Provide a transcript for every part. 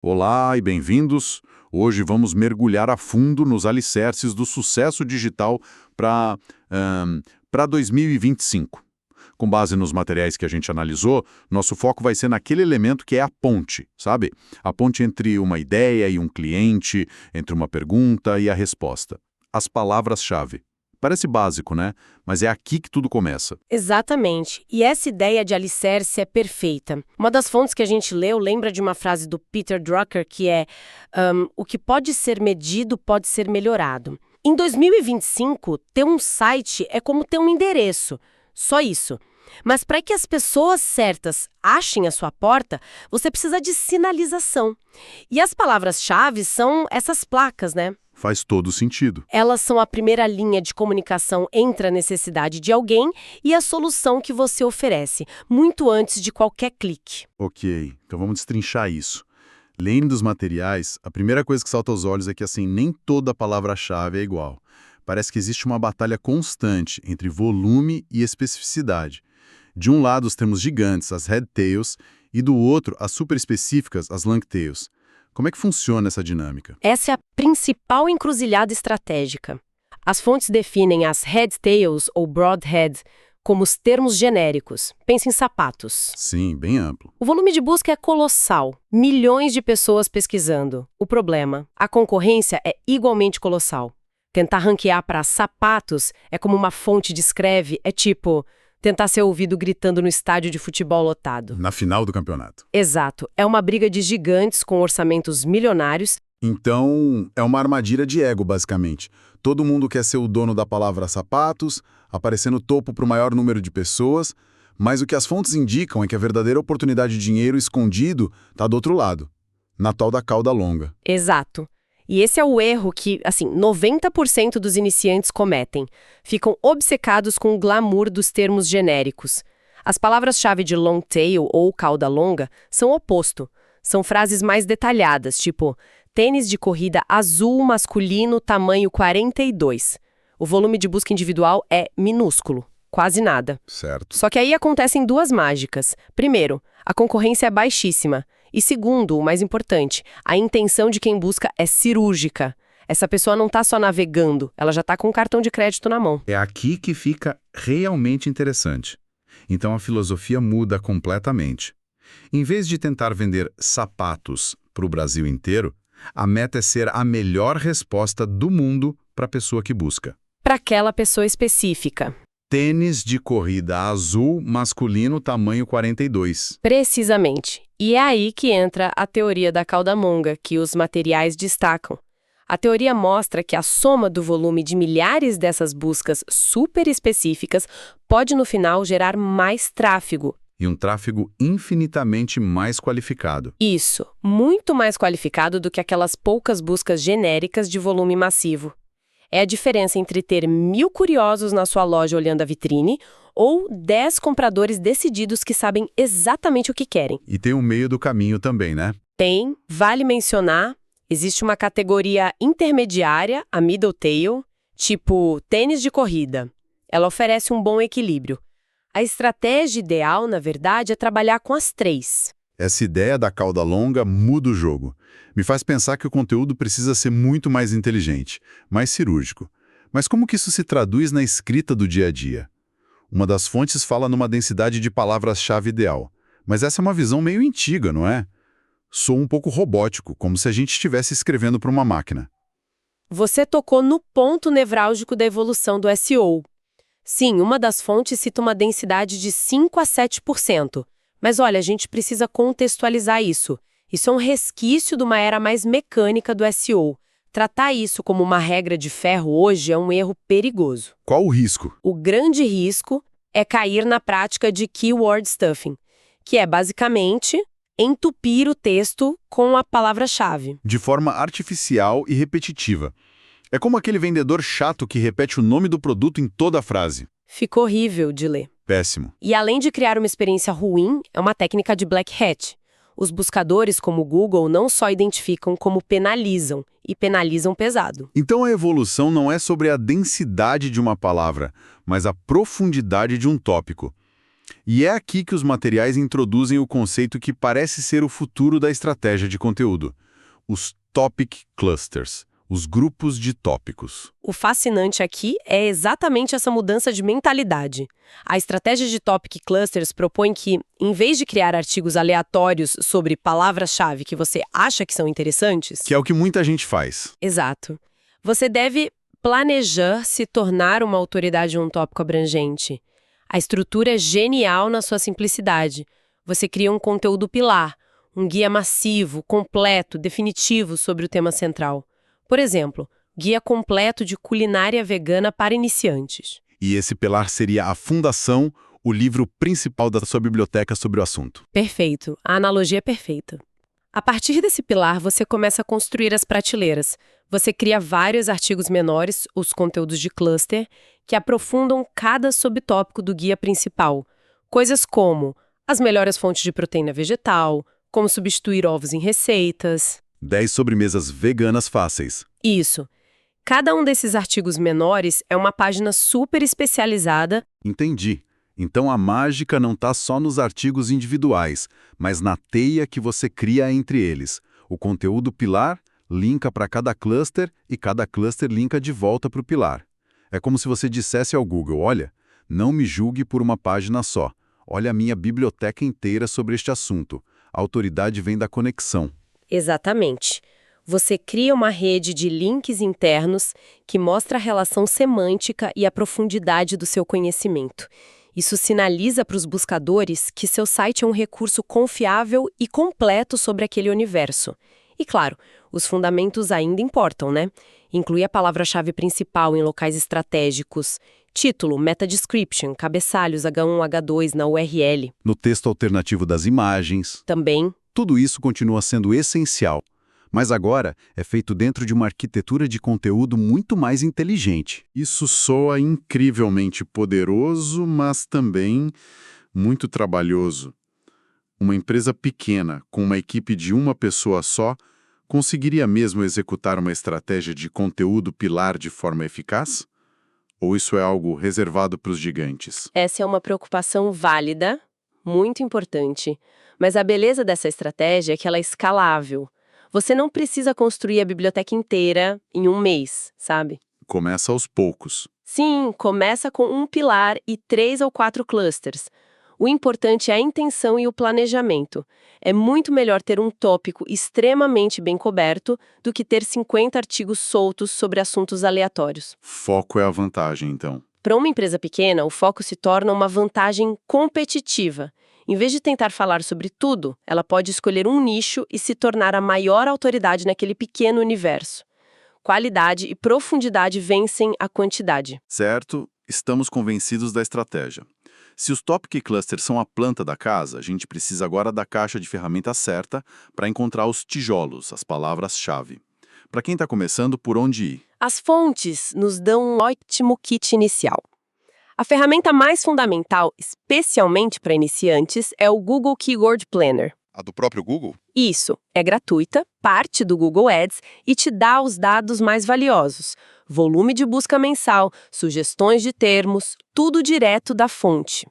Olá e bem-vindos. Hoje vamos mergulhar a fundo nos alicerces do sucesso digital para para 2025. Com base nos materiais que a gente analisou, nosso foco vai ser naquele elemento que é a ponte, sabe? A ponte entre uma ideia e um cliente, entre uma pergunta e a resposta. As palavras-chave. Parece básico, né? Mas é aqui que tudo começa. Exatamente. E essa ideia de alicerce é perfeita. Uma das fontes que a gente leu lembra de uma frase do Peter Drucker que é o que pode ser medido pode ser melhorado. Em 2025, ter um site é como ter um endereço. Só isso. Mas para que as pessoas certas achem a sua porta, você precisa de sinalização. E as palavras-chave são essas placas, né? Faz todo sentido. Elas são a primeira linha de comunicação entre a necessidade de alguém e a solução que você oferece, muito antes de qualquer clique. Ok, então vamos destrinchar isso. Lendo os materiais, a primeira coisa que salta aos olhos é que assim, nem toda palavra-chave é igual. Parece que existe uma batalha constante entre volume e especificidade. De um lado, os termos gigantes, as head tails, e do outro, as super específicas, as long tails. Como é que funciona essa dinâmica? Essa é a principal encruzilhada estratégica. As fontes definem as head tails ou broadhead como os termos genéricos. Pense em sapatos. Sim, bem amplo. O volume de busca é colossal. Milhões de pessoas pesquisando. O problema, a concorrência é igualmente colossal. Tentar ranquear para sapatos é como uma fonte descreve, é tipo tentar ser ouvido gritando no estádio de futebol lotado. Na final do campeonato. Exato. É uma briga de gigantes com orçamentos milionários. Então, é uma armadilha de ego, basicamente. Todo mundo quer ser o dono da palavra sapatos, aparecer no topo para o maior número de pessoas, mas o que as fontes indicam é que a verdadeira oportunidade de dinheiro escondido está do outro lado, na tal da cauda longa. Exato. E esse é o erro que, 90% dos iniciantes cometem. Ficam obcecados com o glamour dos termos genéricos. As palavras-chave de long tail ou cauda longa são o oposto. São frases mais detalhadas, tipo tênis de corrida azul masculino tamanho 42. O volume de busca individual é minúsculo, quase nada. Certo. Só que aí acontecem duas mágicas. Primeiro, a concorrência é baixíssima. E segundo, o mais importante, a intenção de quem busca é cirúrgica. Essa pessoa não está só navegando, ela já está com o cartão de crédito na mão. É aqui que fica realmente interessante. Então a filosofia muda completamente. Em vez de tentar vender sapatos para o Brasil inteiro, a meta é ser a melhor resposta do mundo para a pessoa que busca. Para aquela pessoa específica. Tênis de corrida azul masculino tamanho 42. Precisamente. E é aí que entra a teoria da cauda longa, que os materiais destacam. A teoria mostra que a soma do volume de milhares dessas buscas super específicas pode, no final, gerar mais tráfego. E um tráfego infinitamente mais qualificado. Isso, muito mais qualificado do que aquelas poucas buscas genéricas de volume massivo. É a diferença entre ter 1000 curiosos na sua loja olhando a vitrine ou 10 compradores decididos que sabem exatamente o que querem. E tem o meio do caminho também, né? Tem, vale mencionar, existe uma categoria intermediária, a middle tail, tipo tênis de corrida. Ela oferece um bom equilíbrio. A estratégia ideal, na verdade, é trabalhar com as três. Essa ideia da cauda longa muda o jogo. Me faz pensar que o conteúdo precisa ser muito mais inteligente, mais cirúrgico. Mas como que isso se traduz na escrita do dia a dia? Uma das fontes fala numa densidade de palavras-chave ideal. Mas essa é uma visão meio antiga, não é? Sou um pouco robótico, como se a gente estivesse escrevendo para uma máquina. Você tocou no ponto nevrálgico da evolução do SEO. Sim, uma das fontes cita uma densidade de 5 a 7%. Mas olha, a gente precisa contextualizar isso. Isso é um resquício de uma era mais mecânica do SEO. Tratar isso como uma regra de ferro hoje é um erro perigoso. Qual o risco? O grande risco é cair na prática de keyword stuffing, que é basicamente entupir o texto com a palavra-chave. De forma artificial e repetitiva. É como aquele vendedor chato que repete o nome do produto em toda a frase. Ficou horrível de ler. Péssimo. E além de criar uma experiência ruim, é uma técnica de black hat. Os buscadores, como o Google, não só identificam como penalizam, e penalizam pesado. Então a evolução não é sobre a densidade de uma palavra, mas a profundidade de um tópico. E é aqui que os materiais introduzem o conceito que parece ser o futuro da estratégia de conteúdo: os Topic Clusters, os grupos de tópicos. O fascinante aqui é exatamente essa mudança de mentalidade. A estratégia de Topic Clusters propõe que, em vez de criar artigos aleatórios sobre palavras-chave que você acha que são interessantes... Que é o que muita gente faz. Exato. Você deve planejar se tornar uma autoridade em um tópico abrangente. A estrutura é genial na sua simplicidade. Você cria um conteúdo pilar, um guia massivo, completo, definitivo sobre o tema central. Por exemplo, guia completo de culinária vegana para iniciantes. E esse pilar seria a fundação, o livro principal da sua biblioteca sobre o assunto. Perfeito. A analogia é perfeita. A partir desse pilar, você começa a construir as prateleiras. Você cria vários artigos menores, os conteúdos de cluster, que aprofundam cada subtópico do guia principal. Coisas como as melhores fontes de proteína vegetal, como substituir ovos em receitas. 10 sobremesas veganas fáceis. Isso. Cada um desses artigos menores é uma página super especializada. Entendi. Então a mágica não está só nos artigos individuais, mas na teia que você cria entre eles. O conteúdo pilar linka para cada cluster e cada cluster linka de volta para o pilar. É como se você dissesse ao Google: olha, não me julgue por uma página só. Olha a minha biblioteca inteira sobre este assunto. A autoridade vem da conexão. Exatamente. Você cria uma rede de links internos que mostra a relação semântica e a profundidade do seu conhecimento. Isso sinaliza para os buscadores que seu site é um recurso confiável e completo sobre aquele universo. E claro, os fundamentos ainda importam, né? Inclui a palavra-chave principal em locais estratégicos, título, meta-description, cabeçalhos H1, H2 na URL. No texto alternativo das imagens. Também. Tudo isso continua sendo essencial, mas agora é feito dentro de uma arquitetura de conteúdo muito mais inteligente. Isso soa incrivelmente poderoso, mas também muito trabalhoso. Uma empresa pequena, com uma equipe de uma pessoa só, conseguiria mesmo executar uma estratégia de conteúdo pilar de forma eficaz? Ou isso é algo reservado para os gigantes? Essa é uma preocupação válida, muito importante. Mas a beleza dessa estratégia é que ela é escalável. Você não precisa construir a biblioteca inteira em um mês, sabe? Começa aos poucos. Sim, começa com um pilar e 3 ou 4 clusters. O importante é a intenção e o planejamento. É muito melhor ter um tópico extremamente bem coberto do que ter 50 artigos soltos sobre assuntos aleatórios. Foco é a vantagem, então. Para uma empresa pequena, o foco se torna uma vantagem competitiva. Em vez de tentar falar sobre tudo, ela pode escolher um nicho e se tornar a maior autoridade naquele pequeno universo. Qualidade e profundidade vencem a quantidade. Certo, estamos convencidos da estratégia. Se os Topic Clusters são a planta da casa, a gente precisa agora da caixa de ferramentas certa para encontrar os tijolos, as palavras-chave. Para quem está começando, por onde ir? As fontes nos dão um ótimo kit inicial. A ferramenta mais fundamental, especialmente para iniciantes, é o Google Keyword Planner. A do próprio Google? Isso, é gratuita, parte do Google Ads e te dá os dados mais valiosos. Volume de busca mensal, sugestões de termos, tudo direto da fonte.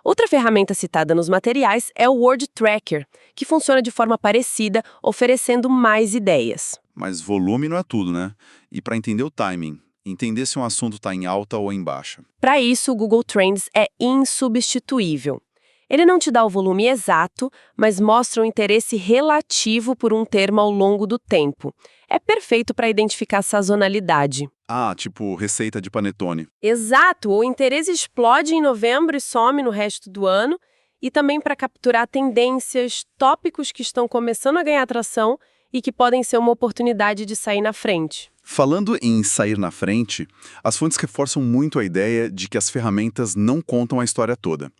Outra ferramenta citada nos materiais é o Word Tracker, que funciona de forma parecida, oferecendo mais ideias. Mas volume não é tudo, né? E para entender o timing, entender se um assunto está em alta ou em baixa. Para isso, o Google Trends é insubstituível. Ele não te dá o volume exato, mas mostra o interesse relativo por um termo ao longo do tempo. É perfeito para identificar sazonalidade. Ah, tipo receita de panetone. Exato, o interesse explode em novembro e some no resto do ano, e também para capturar tendências, tópicos que estão começando a ganhar atração e que podem ser uma oportunidade de sair na frente. Falando em sair na frente, as fontes reforçam muito a ideia de que as ferramentas não contam a história toda.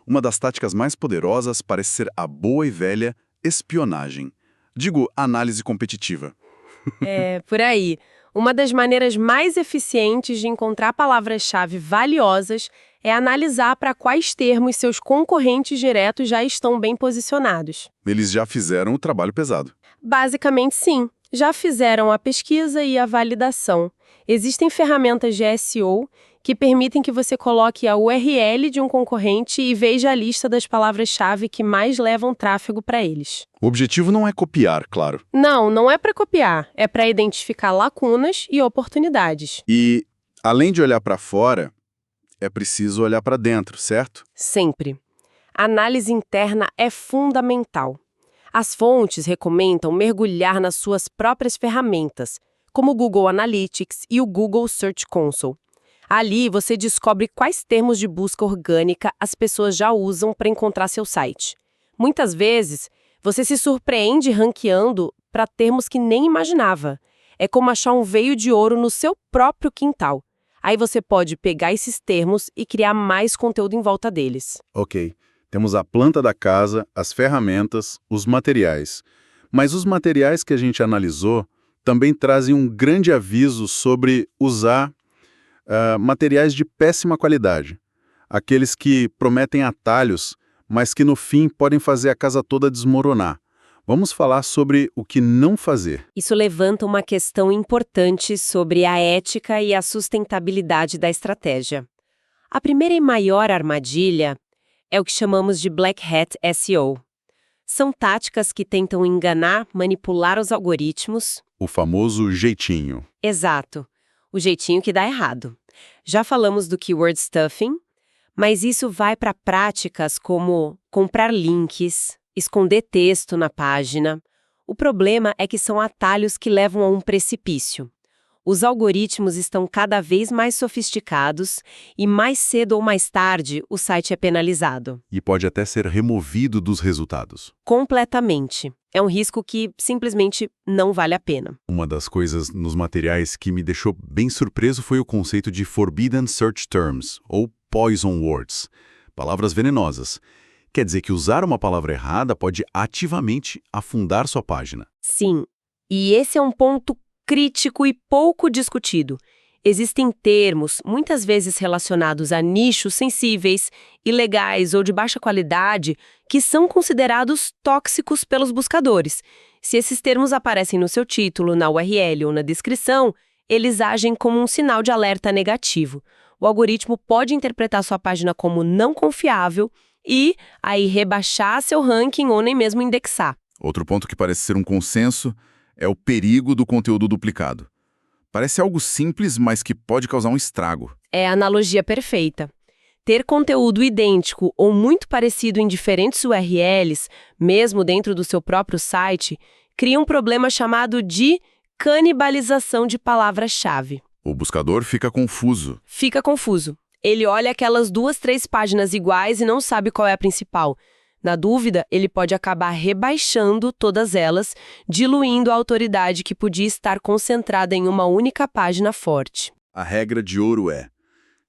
Uma das táticas mais poderosas parece ser a boa e velha espionagem. Digo, análise competitiva. É, por aí. Uma das maneiras mais eficientes de encontrar palavras-chave valiosas é analisar para quais termos seus concorrentes diretos já estão bem posicionados. Eles já fizeram o trabalho pesado. Basicamente, sim. Já fizeram a pesquisa e a validação. Existem ferramentas de SEO que permitem que você coloque a URL de um concorrente e veja a lista das palavras-chave que mais levam tráfego para eles. O objetivo não é copiar, claro. Não é para copiar, é para identificar lacunas e oportunidades. E, além de olhar para fora, é preciso olhar para dentro, certo? Sempre. A análise interna é fundamental. As fontes recomendam mergulhar nas suas próprias ferramentas, como o Google Analytics e o Google Search Console. Ali você descobre quais termos de busca orgânica as pessoas já usam para encontrar seu site. Muitas vezes, você se surpreende ranqueando para termos que nem imaginava. É como achar um veio de ouro no seu próprio quintal. Aí você pode pegar esses termos e criar mais conteúdo em volta deles. Ok. Temos a planta da casa, as ferramentas, os materiais. Mas os materiais que a gente analisou também trazem um grande aviso sobre usar materiais de péssima qualidade. Aqueles que prometem atalhos, mas que no fim podem fazer a casa toda desmoronar. Vamos falar sobre o que não fazer. Isso levanta uma questão importante sobre a ética e a sustentabilidade da estratégia. A primeira e maior armadilha é o que chamamos de Black Hat SEO. São táticas que tentam enganar, manipular os algoritmos. O famoso jeitinho. Exato. O jeitinho que dá errado. Já falamos do keyword stuffing, mas isso vai para práticas como comprar links, esconder texto na página. O problema é que são atalhos que levam a um precipício. Os algoritmos estão cada vez mais sofisticados e mais cedo ou mais tarde o site é penalizado. E pode até ser removido dos resultados. Completamente. É um risco que simplesmente não vale a pena. Uma das coisas nos materiais que me deixou bem surpreso foi o conceito de Forbidden Search Terms, ou Poison Words, palavras venenosas. Quer dizer que usar uma palavra errada pode ativamente afundar sua página. Sim, e esse é um ponto crítico e pouco discutido. Existem termos, muitas vezes relacionados a nichos sensíveis, ilegais ou de baixa qualidade, que são considerados tóxicos pelos buscadores. Se esses termos aparecem no seu título, na URL ou na descrição, eles agem como um sinal de alerta negativo. O algoritmo pode interpretar sua página como não confiável e, aí, rebaixar seu ranking ou nem mesmo indexar. Outro ponto que parece ser um consenso é o perigo do conteúdo duplicado. Parece algo simples, mas que pode causar um estrago. É a analogia perfeita. Ter conteúdo idêntico ou muito parecido em diferentes URLs, mesmo dentro do seu próprio site, cria um problema chamado de canibalização de palavra-chave. O buscador fica confuso. Fica confuso. Ele olha aquelas 2, 3 páginas iguais e não sabe qual é a principal. Na dúvida, ele pode acabar rebaixando todas elas, diluindo a autoridade que podia estar concentrada em uma única página forte. A regra de ouro é: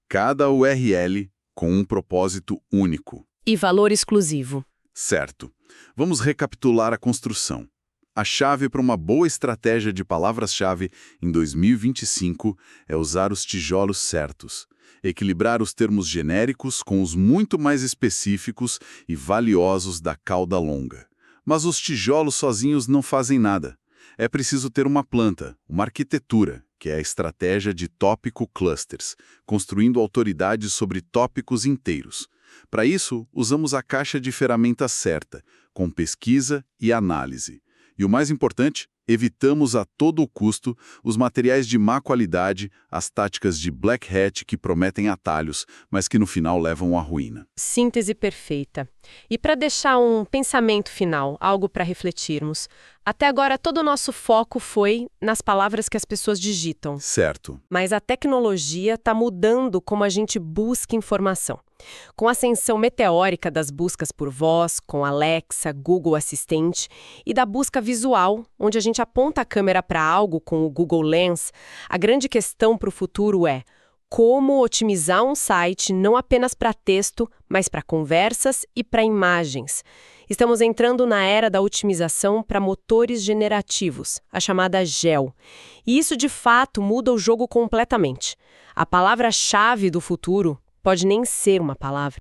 cada URL com um propósito único. E valor exclusivo. Certo. Vamos recapitular a construção. A chave para uma boa estratégia de palavras-chave em 2025 é usar os tijolos certos. Equilibrar os termos genéricos com os muito mais específicos e valiosos da cauda longa. Mas os tijolos sozinhos não fazem nada. É preciso ter uma planta, uma arquitetura, que é a estratégia de tópico clusters, construindo autoridade sobre tópicos inteiros. Para isso, usamos a caixa de ferramentas certa, com pesquisa e análise. E o mais importante, evitamos a todo custo os materiais de má qualidade, as táticas de black hat que prometem atalhos, mas que no final levam à ruína. Síntese perfeita. E para deixar um pensamento final, algo para refletirmos, até agora todo o nosso foco foi nas palavras que as pessoas digitam. Certo. Mas a tecnologia está mudando como a gente busca informação. Com a ascensão meteórica das buscas por voz, com Alexa, Google Assistente, e da busca visual, onde a gente aponta a câmera para algo com o Google Lens, a grande questão para o futuro é como otimizar um site não apenas para texto, mas para conversas e para imagens. Estamos entrando na era da otimização para motores generativos, a chamada GEL. E isso, de fato, muda o jogo completamente. A palavra-chave do futuro pode nem ser uma palavra.